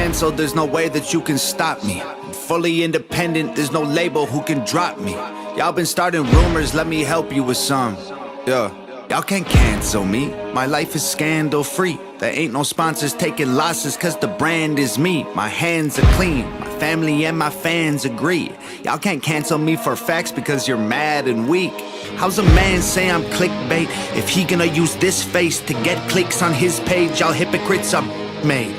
canceled, there's no way that you can stop me. I'm fully independent, there's no label who can drop me. Y'all been starting rumors, let me help you with some. Yeah. Y'all can't cancel me, my life is scandal free. There ain't no sponsors taking losses cause the brand is me. My hands are clean, my family and my fans agree. Y'all can't cancel me for facts because you're mad and weak. How's a man say I'm clickbait if he gonna use this face to get clicks on his page? Y'all hypocrites are made.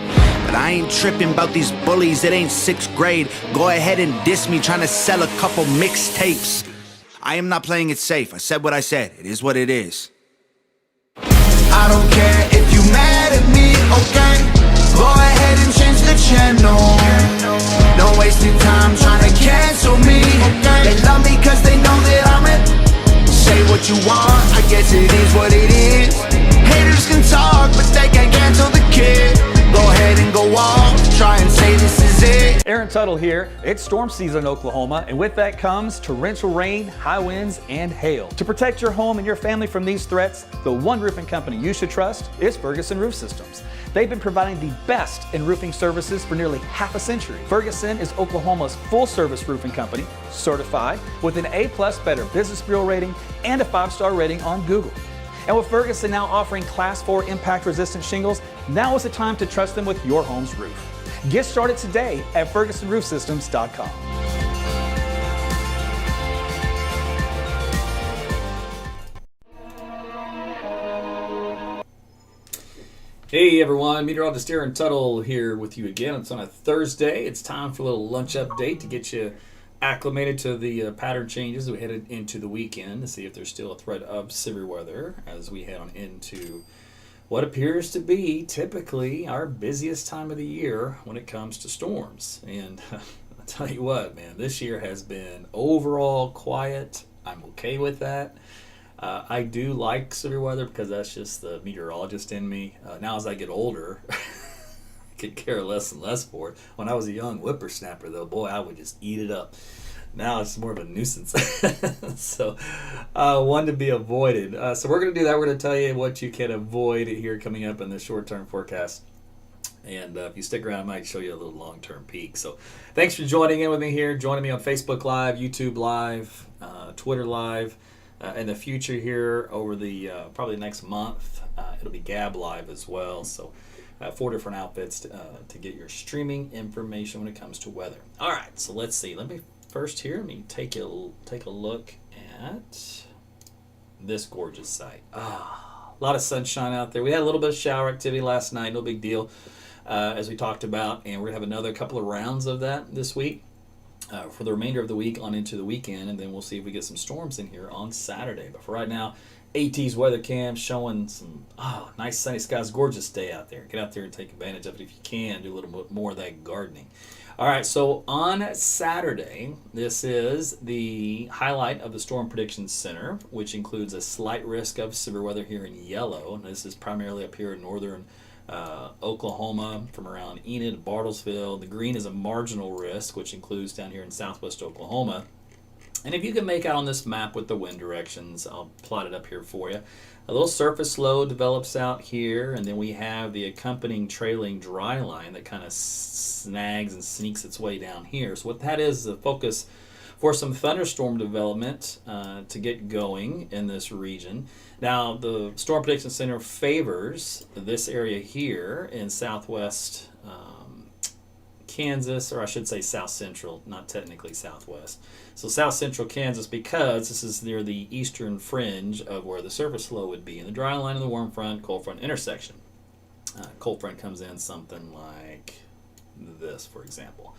But I ain't tripping about these bullies, it ain't 6th grade. Go ahead and diss me trying to sell a couple mixtapes. I am not playing it safe, I said what I said, it is what it is. I don't care if you mad at me, okay? Go ahead and change the channel. Don't waste your time trying to cancel me, okay? They love me cause they know that I'm it. Say what you want, I guess it is what it is. Haters can talk, but they can't cancel the kid. Go ahead and go off, try and say this is it. Aaron Tuttle here. It's storm season in Oklahoma, and with that comes torrential rain, high winds, and hail. To protect your home and your family from these threats, the one roofing company you should trust is Ferguson Roof Systems. They've been providing the best in roofing services for nearly half a century. Ferguson is Oklahoma's full-service roofing company, certified with an A+ Better Business Bureau rating and a 5-star rating on Google. And with Ferguson now offering Class 4 impact-resistant shingles, now is the time to trust them with your home's roof. Get started today at FergusonRoofSystems.com. Hey everyone, Meteorologist Aaron Tuttle here with you again. It's on a Thursday. It's time for a little lunch update to get you acclimated to the pattern changes. We headed into the weekend to see if there's still a threat of severe weather as we head on into what appears to be typically our busiest time of the year when it comes to storms. And I'll tell you what, man, this year has been overall quiet. I'm okay with that. I do like severe weather because that's just the meteorologist in me. Now as I get older, I could care less and less for it. When I was a young whippersnapper, though, boy, I would just eat it up. Now it's more of a nuisance. So one to be avoided. So we're going to do that. We're going to tell you what you can avoid here coming up in the short-term forecast. And if you stick around, I might show you a little long-term peek. So thanks for joining in with me here. Joining me on Facebook Live, YouTube Live, Twitter Live. In the future here over the probably next month, it'll be Gab Live as well. So 4 different outfits to get your streaming information when it comes to weather. All right, so let's see. Let me take a look at this gorgeous sight. A lot of sunshine out there. We had a little bit of shower activity last night. No big deal, as we talked about, and we're gonna have another couple of rounds of that this week. For the remainder of the week on into the weekend, and then we'll see if we get some storms in here on Saturday. But for right now, AT's weather cam showing some nice sunny skies, gorgeous day out there. Get out there and take advantage of it if you can. Do a little bit more of that gardening. All right, so on Saturday, this is the highlight of the Storm Prediction Center, which includes a slight risk of severe weather here in yellow. And this is primarily up here in northern Oklahoma from around Enid, Bartlesville. The green is a marginal risk, which includes down here in southwest Oklahoma. And if you can make out on this map with the wind directions, I'll plot it up here for you. A little surface low develops out here, and then we have the accompanying trailing dry line that kind of snags and sneaks its way down here. So what that is the focus for some thunderstorm development to get going in this region. Now, the Storm Prediction Center favors this area here in southwest Kansas, or I should say south central, not technically southwest. So south central Kansas, because this is near the eastern fringe of where the surface low would be in the dry line of the warm front, cold front intersection. Cold front comes in something like this, for example.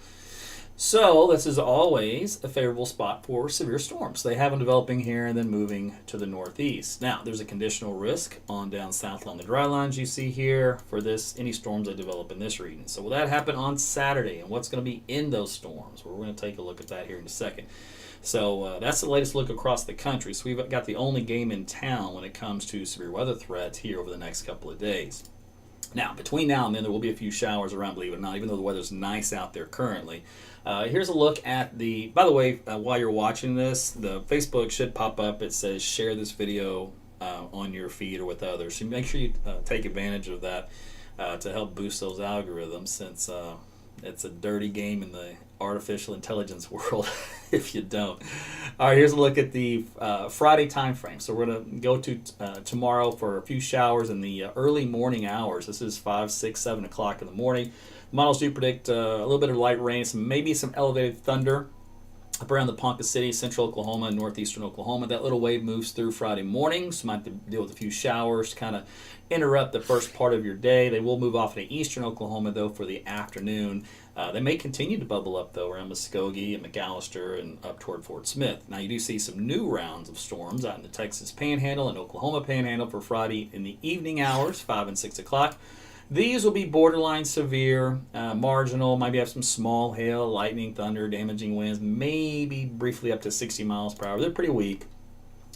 So this is always a favorable spot for severe storms. They have them developing here and then moving to the northeast. Now, there's a conditional risk on down south along the dry lines you see here for any storms that develop in this region. So will that happen on Saturday? And what's going to be in those storms? Well, we're going to take a look at that here in a second. So that's the latest look across the country. So we've got the only game in town when it comes to severe weather threats here over the next couple of days. Now, between now and then, there will be a few showers around, believe it or not, even though the weather's nice out there currently. Here's a look at by the way, while you're watching this, the Facebook should pop up. It says share this video on your feed or with others. So make sure you take advantage of that to help boost those algorithms, since It's a dirty game in the artificial intelligence world if you don't. All right, here's a look at the Friday time frame. So we're going to go to tomorrow for a few showers in the early morning hours. This is 5, 6, 7 o'clock in the morning. Models do predict a little bit of light rain, maybe some elevated thunder up around the Ponca City, central Oklahoma, and northeastern Oklahoma. That little wave moves through Friday morning, so might have to deal with a few showers to kind of interrupt the first part of your day. They will move off into eastern Oklahoma, though, for the afternoon. They may continue to bubble up, though, around Muskogee and McAllister and up toward Fort Smith. Now, you do see some new rounds of storms out in the Texas Panhandle and Oklahoma Panhandle for Friday in the evening hours, 5 and 6 o'clock. These will be borderline severe, marginal, maybe have some small hail, lightning, thunder, damaging winds, maybe briefly up to 60 miles per hour. They're pretty weak.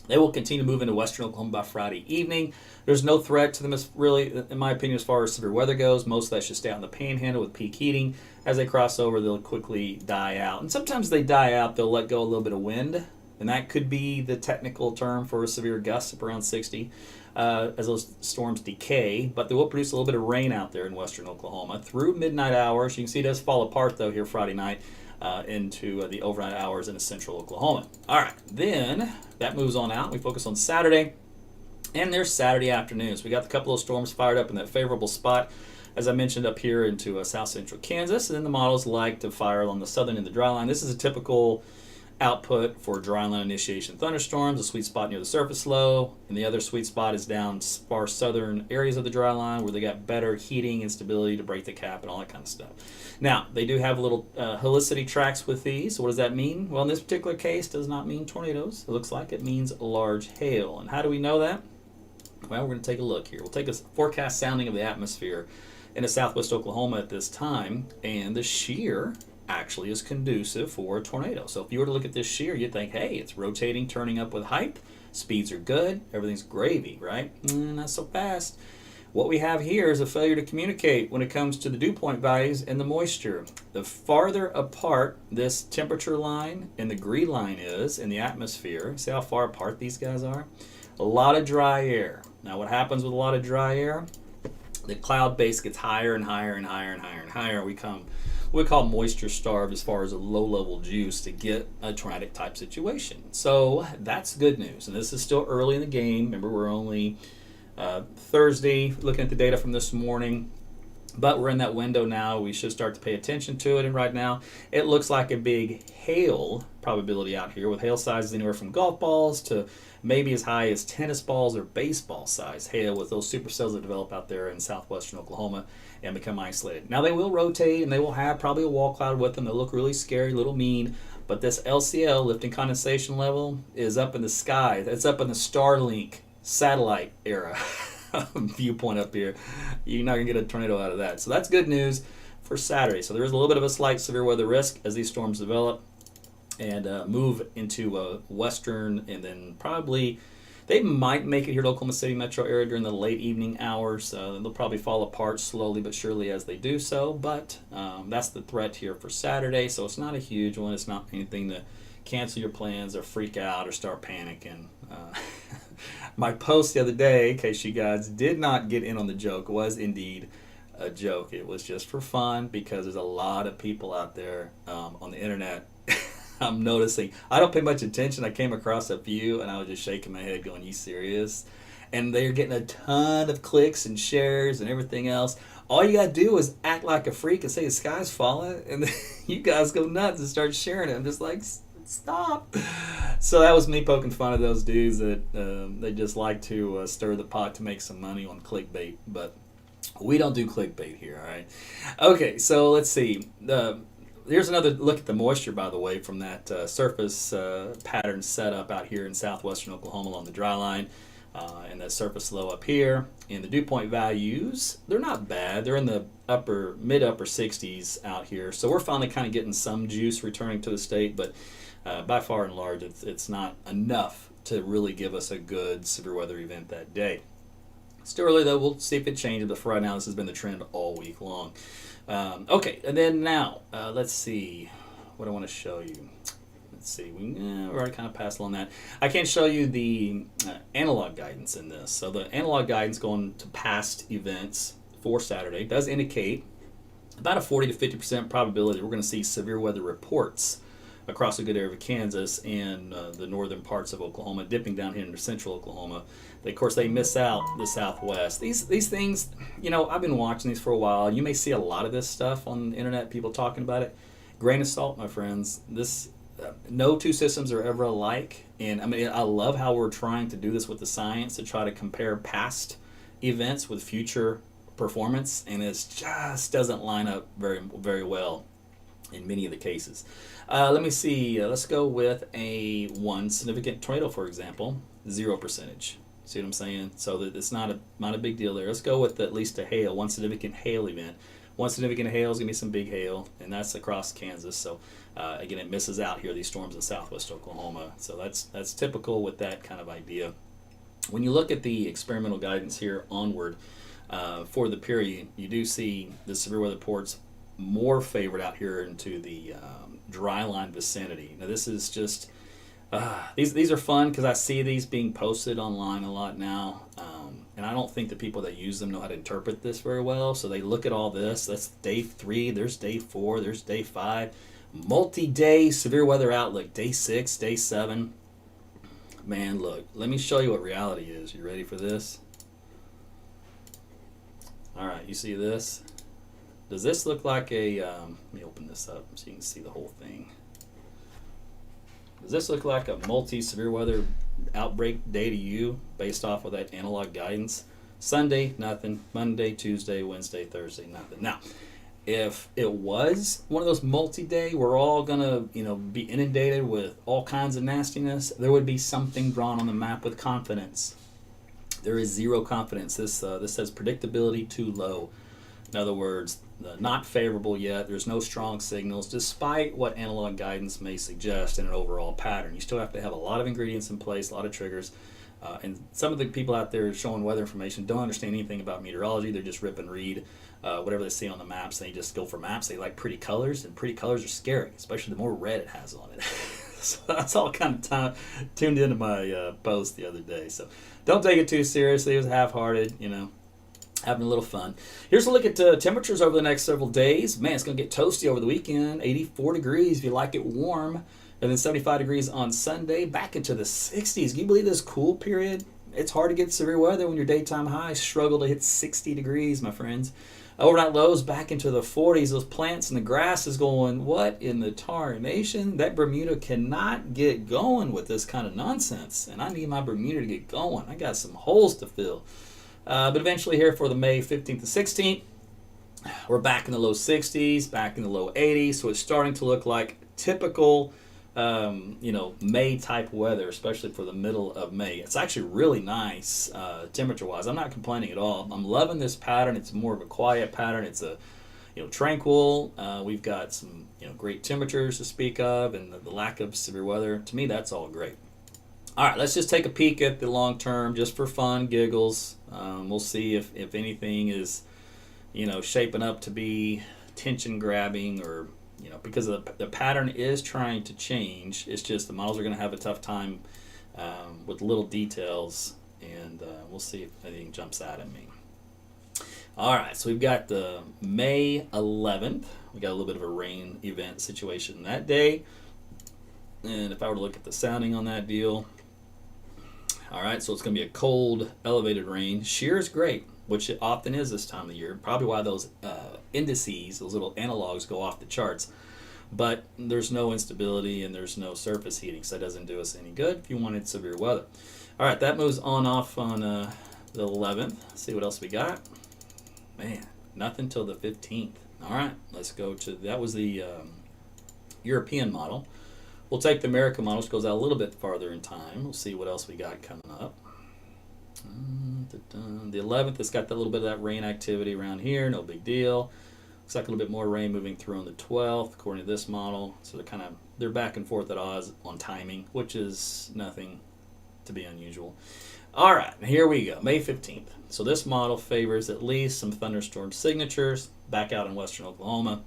They will continue to move into western Oklahoma by Friday evening. There's no threat to them, really, in my opinion, as far as severe weather goes. Most of that should stay out in the Panhandle with peak heating. As they cross over, they'll quickly die out. And sometimes they die out, they'll let go a little bit of wind, and that could be the technical term for a severe gust up around 60. As those storms decay, but they will produce a little bit of rain out there in western Oklahoma through midnight hours. You can see it does fall apart, though, here Friday night into the overnight hours in central Oklahoma. All right, then that moves on out. We focus on Saturday, and there's Saturday afternoons. We got a couple of storms fired up in that favorable spot, as I mentioned, up here into south central Kansas, and then the models like to fire on the southern end of the dry line. This is a typical output for dry line initiation thunderstorms, a sweet spot near the surface low, and the other sweet spot is down far southern areas of the dry line where they got better heating and stability to break the cap and all that kind of stuff. Now, they do have little helicity tracks with these. So what does that mean? Well, in this particular case, does not mean tornadoes. It looks like it means large hail. And how do we know that? Well, we're going to take a look here. We'll take a forecast sounding of the atmosphere into southwest Oklahoma at this time, and the shear actually is conducive for a tornado. So if you were to look at this shear, you'd think, hey, it's rotating, turning up with height, speeds are good, everything's gravy, right? Not so fast. What we have here is a failure to communicate when it comes to the dew point values and the moisture. The farther apart this temperature line and the green line is in the atmosphere, see how far apart these guys are? A lot of dry air. Now what happens with a lot of dry air? The cloud base gets higher and higher and higher and higher and higher. We call moisture starved as far as a low-level juice to get a tornadic type situation. So that's good news. And this is still early in the game. Remember, we're only Thursday, looking at the data from this morning. But we're in that window now. We should start to pay attention to it. And right now, it looks like a big hail probability out here with hail sizes anywhere from golf balls to maybe as high as tennis balls or baseball size hail with those supercells that develop out there in southwestern Oklahoma and become isolated. Now, they will rotate and they will have probably a wall cloud with them. They'll look really scary, a little mean. But this LCL, lifting condensation level, is up in the sky. It's up in the Starlink satellite era viewpoint up here. You're not going to get a tornado out of that. So that's good news for Saturday. So there is a little bit of a slight severe weather risk as these storms develop and move into western, and then probably they might make it here to Oklahoma City metro area during the late evening hours. They'll probably fall apart slowly but surely as they do so, but that's the threat here for Saturday. So it's not a huge one. It's not anything to cancel your plans or freak out or start panicking. My post the other day, in case you guys did not get in on the joke, was indeed a joke. It was just for fun because there's a lot of people out there on the internet. I'm noticing. I don't pay much attention. I came across a few and I was just shaking my head going, you serious? And they're getting a ton of clicks and shares and everything else. All you got to do is act like a freak and say the sky's falling, and you guys go nuts and start sharing it. I'm just like, stop. So that was me poking fun of those dudes that they just like to stir the pot to make some money on clickbait. But we don't do clickbait here, all right? Okay, so let's see. Here's another look at the moisture, by the way, from that surface pattern setup out here in southwestern Oklahoma along the dry line. And that surface low up here. And the dew point values, they're not bad. They're in the mid-upper 60s out here. So we're finally kind of getting some juice returning to the state, but by far and large, it's not enough to really give us a good severe weather event that day. Still early, though. We'll see if it changes, but for right now, this has been the trend all week long. Okay, and then now, let's see what I want to show you. Let's see, we already kind of passed along that. I can't show you the analog guidance in this. So the analog guidance going to past events for Saturday does indicate about a 40 to 50% probability we're going to see severe weather reports across a good area of Kansas and the northern parts of Oklahoma, dipping down here into central Oklahoma. Of course, they miss out the Southwest. These things, I've been watching these for a while. You may see a lot of this stuff on the internet, people talking about it. Grain of salt, my friends. No two systems are ever alike. And I love how we're trying to do this with the science to try to compare past events with future performance, and it just doesn't line up very, very well in many of the cases. Let me see. Let's go with one significant tornado, for example, 0%. See what I'm saying? So that it's not a big deal there. Let's go with at least one significant hail event. One significant hail is going to be some big hail, and that's across Kansas. So again, it misses out here, these storms in southwest Oklahoma. So that's typical with that kind of idea. When you look at the experimental guidance here onward for the period, you do see the severe weather reports more favored out here into the dry line vicinity. Now this is just these are fun because I see these being posted online a lot now, and I don't think the people that use them know how to interpret this very well. So they look at all this. That's day 3. There's day 4. There's day 5. Multi-day severe weather outlook. Day 6. Day 7. Man, look. Let me show you what reality is. You ready for this? All right. You see this? Does this look like let me open this up so you can see the whole thing. Does this look like a multi-severe weather outbreak day to you based off of that analog guidance? Sunday, nothing. Monday, Tuesday, Wednesday, Thursday, nothing. Now, if it was one of those multi-day, we're all going to be inundated with all kinds of nastiness, there would be something drawn on the map with confidence. There is zero confidence. This says predictability too low. In other words, not favorable yet. There's no strong signals, despite what analog guidance may suggest in an overall pattern. You still have to have a lot of ingredients in place, a lot of triggers. And some of the people out there showing weather information don't understand anything about meteorology. They just rip and read whatever they see on the maps. They just go for maps. They like pretty colors, and pretty colors are scary, especially the more red it has on it. So that's all kind of tuned into my post the other day. So don't take it too seriously. It was half-hearted, having a little fun. Here's a look at temperatures over the next several days. Man, it's going to get toasty over the weekend. 84 degrees if you like it warm. And then 75 degrees on Sunday. Back into the 60s. Can you believe this cool period? It's hard to get severe weather when your daytime highs struggle to hit 60 degrees, my friends. Overnight lows back into the 40s. Those plants and the grass is going, what in the tarnation? That Bermuda cannot get going with this kind of nonsense. And I need my Bermuda to get going. I got some holes to fill. But eventually here for the May 15th to 16th, we're back in the low 60s, back in the low 80s. So it's starting to look like typical, May type weather, especially for the middle of May. It's actually really nice temperature-wise. I'm not complaining at all. I'm loving this pattern. It's more of a quiet pattern. It's a tranquil. We've got some great temperatures to speak of, and the lack of severe weather. To me, that's all great. All right, let's just take a peek at the long term, just for fun, giggles. We'll see if anything is, shaping up to be tension grabbing, or because the pattern is trying to change. It's just the models are going to have a tough time with little details, and we'll see if anything jumps out at me. All right, so we've got the May 11th. We got a little bit of a rain event situation that day, and if I were to look at the sounding on that deal. All right, so it's going to be a cold, elevated rain. Shear is great, which it often is this time of year. Probably why those indices, those little analogs, go off the charts. But there's no instability and there's no surface heating, so that doesn't do us any good if you wanted severe weather. All right, that moves on off on the 11th. Let's see what else we got. Man, nothing till the 15th. All right, let's go to, that was the European model. We'll take the American model, which goes out a little bit farther in time. We'll see what else we got coming up. The 11th, it's got a little bit of that rain activity around here. No big deal. Looks like a little bit more rain moving through on the 12th, according to this model. So they're back and forth at odds on timing, which is nothing to be unusual. All right, here we go, May 15th. So this model favors at least some thunderstorm signatures back out in western Oklahoma.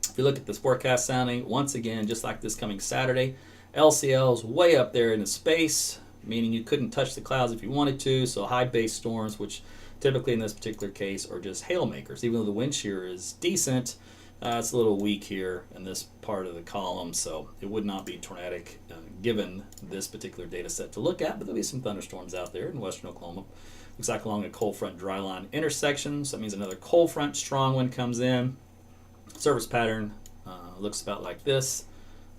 If you look at this forecast sounding, once again, just like this coming Saturday, LCL is way up there in the space, meaning you couldn't touch the clouds if you wanted to, so high base storms, which typically in this particular case are just hail makers. Even though the wind shear is decent, it's a little weak here in this part of the column, so it would not be tornadic given this particular data set to look at, but there'll be some thunderstorms out there in western Oklahoma. Looks like along a cold front dry line intersection, so that means another cold front strong wind comes in. Surface pattern looks about like this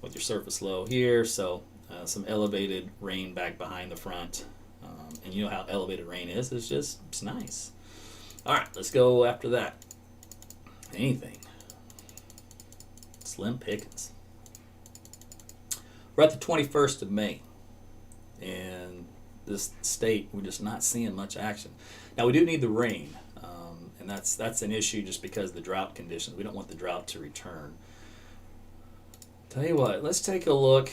with your surface low here, so some elevated rain back behind the front. And you know how elevated rain is, it's nice. All right, let's go after that. Anything. Slim pickings. We're at the 21st of May, and this state, we're just not seeing much action. Now, we do need the rain, and that's an issue just because of the drought conditions. We don't want the drought to return. Tell you what, let's take a look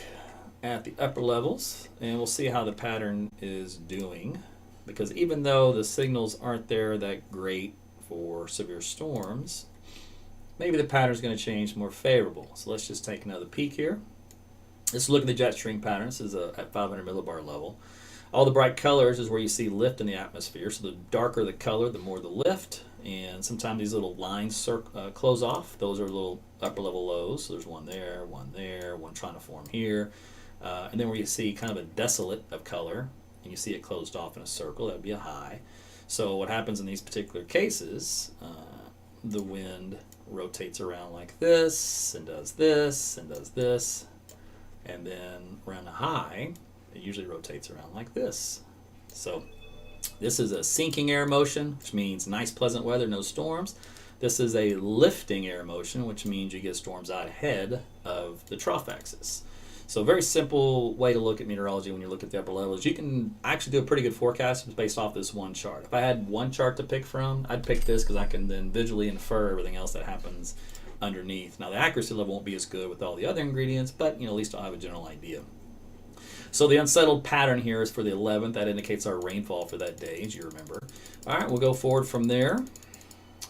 at the upper levels, and we'll see how the pattern is doing, because even though the signals aren't there that great for severe storms, maybe the pattern is going to change more favorable. So let's just take another peek here. Let's look at the jet stream pattern. This is at 500 millibar level. All the bright colors is where you see lift in the atmosphere. So the darker the color, the more the lift. And sometimes these little lines close off. Those are little upper level lows. So there's one there, one trying to form here. And then where you see kind of a desolate of color, and you see it closed off in a circle, that would be a high. So what happens in these particular cases, the wind rotates around like this, and does this, and does this. And then around a high, it usually rotates around like this. So this is a sinking air motion, which means nice pleasant weather, no storms. This is a lifting air motion, which means you get storms out ahead of the trough axis. So a very simple way to look at meteorology when you look at the upper levels. You can actually do a pretty good forecast based off this one chart. If I had one chart to pick from, I'd pick this because I can then visually infer everything else that happens underneath. Now the accuracy level won't be as good with all the other ingredients, but at least I'll have a general idea. So the unsettled pattern here is for the 11th. That indicates our rainfall for that day, as you remember. All right, we'll go forward from there.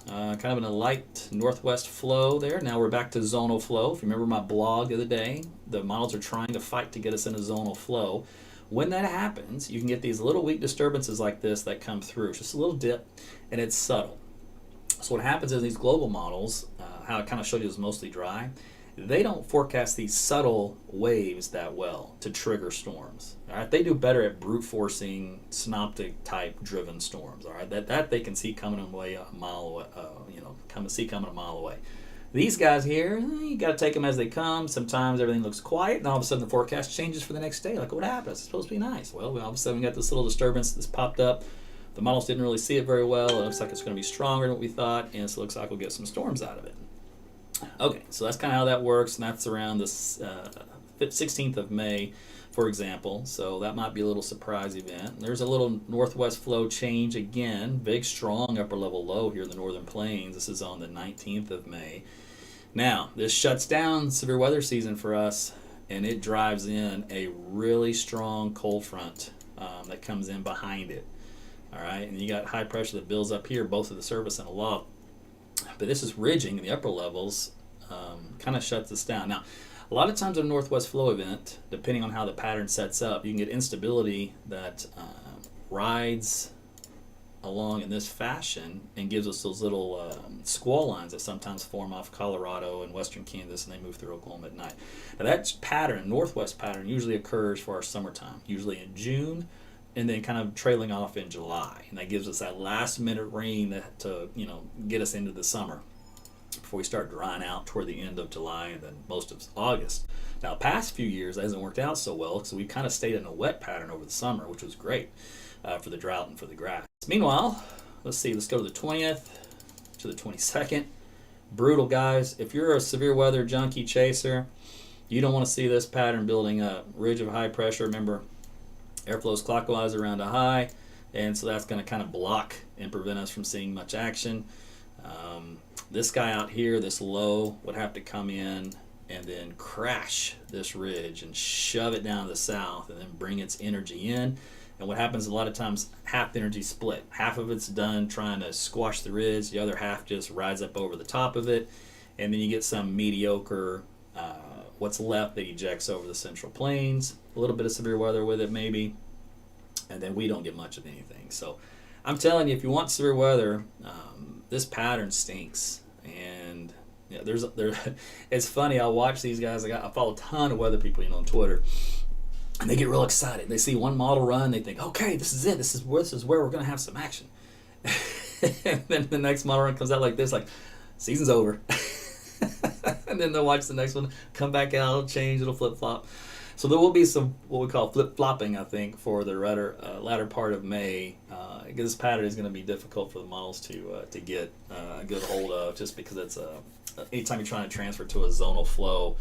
Kind of in a light northwest flow there. Now we're back to zonal flow. If you remember my blog the other day, the models are trying to fight to get us in a zonal flow. When that happens, you can get these little weak disturbances like this that come through. It's just a little dip, and it's subtle. So what happens is these global models, how I kind of showed you is mostly dry, they don't forecast these subtle waves that well to trigger storms. All right, they do better at brute forcing synoptic type driven storms. All right, that they can see coming away a mile away. Coming a mile away. These guys here, you got to take them as they come. Sometimes everything looks quiet, and all of a sudden the forecast changes for the next day. Like, what happened? It's supposed to be nice. Well, all of a sudden we got this little disturbance that's popped up. The models didn't really see it very well. It looks like it's going to be stronger than what we thought, and so it looks like we'll get some storms out of it. Okay, so that's kind of how that works, and that's around the 16th of May, for example. So that might be a little surprise event. There's a little northwest flow change again, big, strong upper level low here in the northern plains. This is on the 19th of May. Now, this shuts down severe weather season for us, and it drives in a really strong cold front that comes in behind it. All right, and you got high pressure that builds up here, both at the surface and aloft. But this is ridging in the upper levels, kind of shuts us down. Now, a lot of times in a northwest flow event, depending on how the pattern sets up, you can get instability that rides along in this fashion and gives us those little squall lines that sometimes form off Colorado and western Kansas, and they move through Oklahoma at night. Now that pattern, northwest pattern, usually occurs for our summertime, usually in June, and then kind of trailing off in July, and that gives us that last minute rain to get us into the summer before we start drying out toward the end of July and then most of August. Now, past few years that hasn't worked out so well, so we kind of stayed in a wet pattern over the summer, which was great for the drought and for the grass. Meanwhile, let's go to the 20th to the 22nd. Brutal, guys. If you're a severe weather junkie chaser, you don't want to see this pattern building up. Ridge of high pressure. Remember, airflow is clockwise around a high, and so that's going to kind of block and prevent us from seeing much action. This guy out here, this low, would have to come in and then crash this ridge and shove it down to the south and then bring its energy in. And what happens a lot of times, half the energy split. Half of it's done trying to squash the ridge, the other half just rides up over the top of it, and then you get some mediocre what's left that ejects over the central plains. A little bit of severe weather with it maybe, and then we don't get much of anything. So I'm telling you, if you want severe weather, this pattern stinks. And yeah, it's funny. I'll watch these guys. I follow a ton of weather people, on Twitter, and they get real excited. They see one model run, they think, okay, this is it. This is where we're gonna have some action. And then the next model run comes out like this, like season's over. And then they'll watch the next one come back out, it'll change, it'll flip flop. So there will be some what we call flip flopping, I think, for the latter part of May. This pattern is going to be difficult for the models to get a good hold of, just because it's anytime you're trying to transfer to a zonal flow,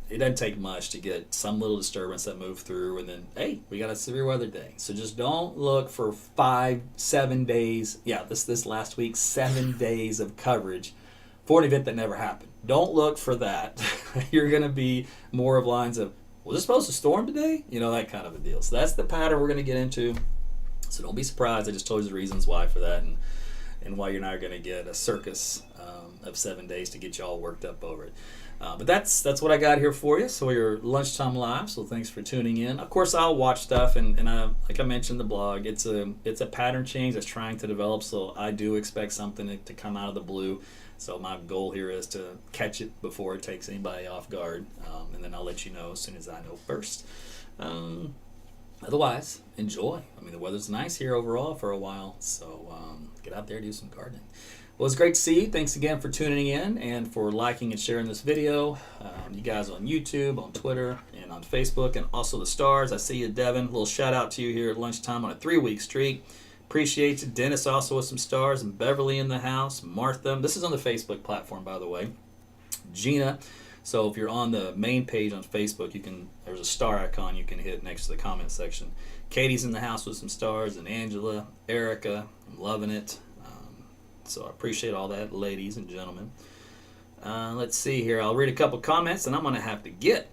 it doesn't take much to get some little disturbance that move through, and then hey, we got a severe weather day. So just don't look for 5-7 days. Yeah, this last week, 7 days of coverage for an event that never happened. Don't look for that. You're going to be more of lines of, was it supposed to storm today? That kind of a deal. So that's the pattern we're going to get into. So don't be surprised. I just told you the reasons why for that, and why you're not going to get a circus of 7 days to get you all worked up over it. But that's what I got here for you. So your lunchtime live. So thanks for tuning in. Of course, I'll watch stuff, and like I mentioned in the blog, it's a pattern change that's trying to develop. So I do expect something to come out of the blue. So my goal here is to catch it before it takes anybody off guard, and then I'll let you know as soon as I know first. Otherwise, enjoy. The weather's nice here overall for a while, so get out there, do some gardening. Well, it's great to see you. Thanks again for tuning in and for liking and sharing this video. You guys on YouTube, on Twitter, and on Facebook, and also the stars. I see you, Devin. A little shout out to you here at lunchtime on a 3-week streak. Appreciate you. Dennis also with some stars, and Beverly in the house. Martha. This is on the Facebook platform, by the way. Gina. So if you're on the main page on Facebook, there's a star icon you can hit next to the comment section. Katie's in the house with some stars, and Angela, Erica. I'm loving it. So I appreciate all that, ladies and gentlemen. Let's see here. I'll read a couple comments, and I'm going to have to get.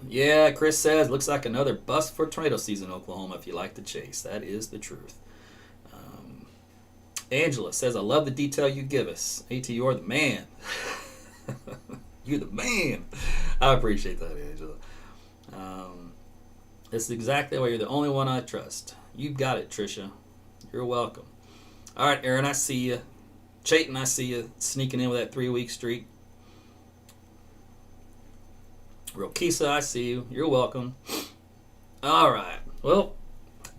Yeah, Chris says, looks like another bust for tornado season in Oklahoma if you like the chase. That is the truth. Angela says, I love the detail you give us. AT, you're the man. You're the man. I appreciate that, Angela. This is exactly why you're the only one I trust. You got it, Trisha. You're welcome. All right, Aaron, I see you. Chayton, I see you sneaking in with that 3-week streak. Rokisa, I see you. You're welcome. All right. Well,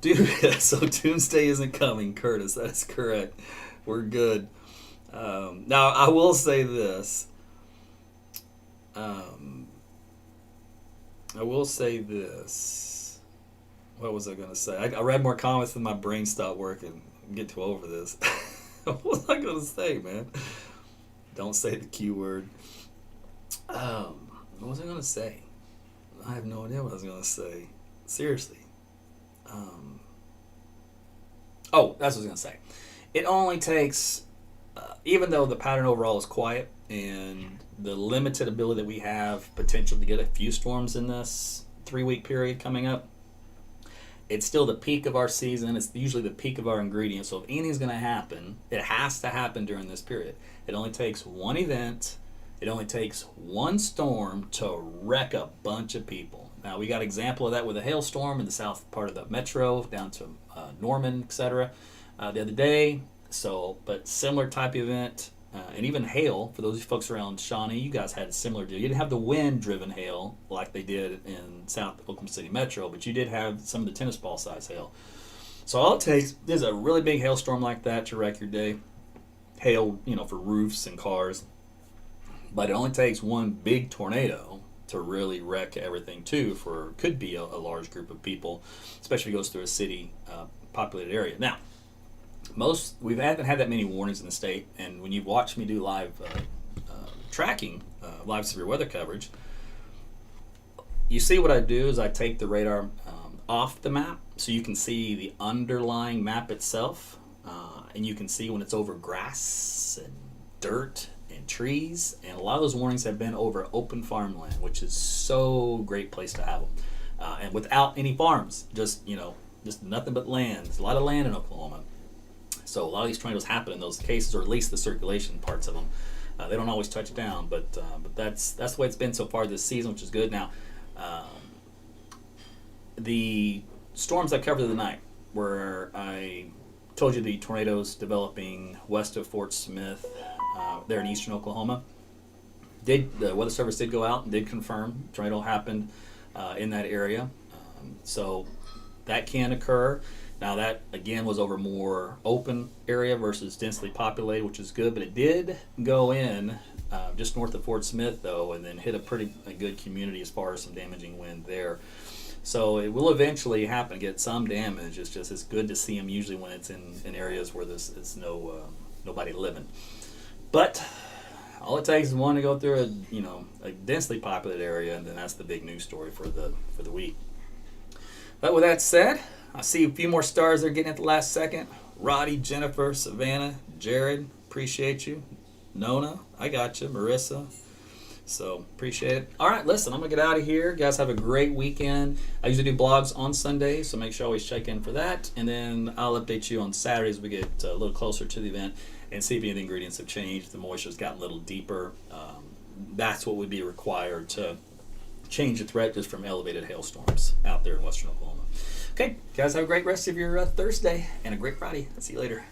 dude, so Doomsday isn't coming, Curtis. That's correct. We're good. Now, I will say this. What was I going to say? I read more comments than my brain stopped working. Get to over this. What was I going to say, man? Don't say the Q word. What was I going to say? I have no idea what I was going to say. Seriously. That's what I was going to say. It only takes, even though the pattern overall is quiet and the limited ability that we have potential to get a few storms in this 3-week period coming up, it's still the peak of our season. It's usually the peak of our ingredients. So if anything's going to happen, it has to happen during this period. It only takes one event. It only takes one storm to wreck a bunch of people. Now, we got an example of that with a hailstorm in the south part of the metro, down to Norman, etc. The other day. But similar type of event, and even hail, for those folks around Shawnee, you guys had a similar deal. You didn't have the wind-driven hail like they did in South Oklahoma City Metro, but you did have some of the tennis ball size hail. So all it takes is a really big hailstorm like that to wreck your day. Hail, for roofs and cars. But it only takes one big tornado to really wreck everything too, could be a large group of people, especially if it goes through a city populated area. Now, we haven't had that many warnings in the state, and when you watch me do live tracking, live severe weather coverage, you see what I do is I take the radar off the map so you can see the underlying map itself, and you can see when it's over grass and dirt and trees, and a lot of those warnings have been over open farmland, which is so great place to have them, and without any farms, just nothing but land. There's a lot of land in Oklahoma. So a lot of these tornadoes happen in those cases, or at least the circulation parts of them. They don't always touch down, but that's the way it's been so far this season, which is good. Now, the storms I covered the night, where I told you the tornadoes developing west of Fort Smith, there in eastern Oklahoma. The Weather Service did go out and did confirm tornado happened in that area. So that can occur. Now that again was over more open area versus densely populated, which is good. But it did go in just north of Fort Smith though, and then hit a good community as far as some damaging wind there. So it will eventually happen, get some damage. It's good to see them usually when it's in areas where there's nobody living. But all it takes is one to go through a densely populated area, and then that's the big news story for the week. But with that said, I see a few more stars they're getting at the last second. Roddy, Jennifer, Savannah, Jared, appreciate you. Nona, I got you. Marissa. So appreciate it. All right, listen, I'm going to get out of here. You guys have a great weekend. I usually do blogs on Sundays, so make sure you always check in for that. And then I'll update you on Saturdays as we get a little closer to the event and see if any of the ingredients have changed. The moisture's gotten a little deeper. That's what would be required to change the threat just from elevated hailstorms out there in western Oklahoma. Okay, guys, have a great rest of your Thursday and a great Friday. I'll see you later.